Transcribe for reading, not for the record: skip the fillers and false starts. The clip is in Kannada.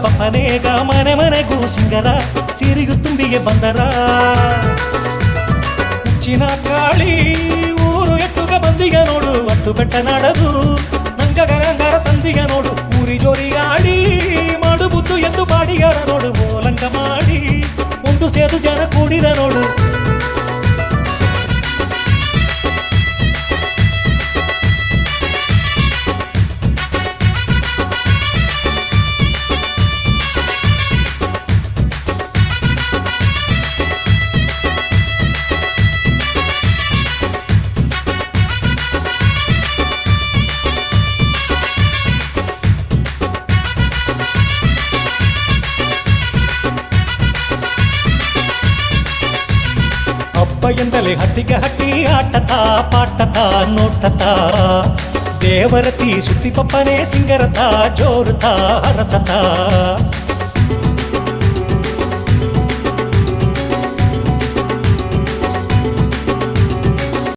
ಬಪ್ಪನೇಗ ಮನೆ ಮನೆಗೂ ಸಿಂಗರ ಸಿರಿಯು ತುಂಬಿಗೆ ಬಂದರ ಚಿನ ಕಾಳಿ ಊರು ಎತ್ತುಗ ಬಂದಿಗ ನೋಡು ಅಟ್ಟು ಬೆಟ್ಟ ನಾಡದು ನಂಗ ಗಂಗಾರ ತಂದಿಗ ನೋಡು ಊರಿ ಜೋರಿ ಗಾಡಿ ಮಾಡು ಬುದ್ದು ಎಂದು ಬಾಡಿಗಾರ ನೋಡು ಓಲಂಕ ಮಾಡಿ ಒಂದು ಸೇದು ಜನ ಕೂಡಿದ ನೋಡು ಎಂದಲೇ ಹಟ್ಟಿಗೆ ಹಟ್ಟಿ ಆಟತ ಪಾಟತ ನೋಟತ ದೇವರತಿ ಸುತ್ತಿ ಪಪ್ಪನೆ ಸಿಂಗರತ ಜೋರುತ ಹರಚತ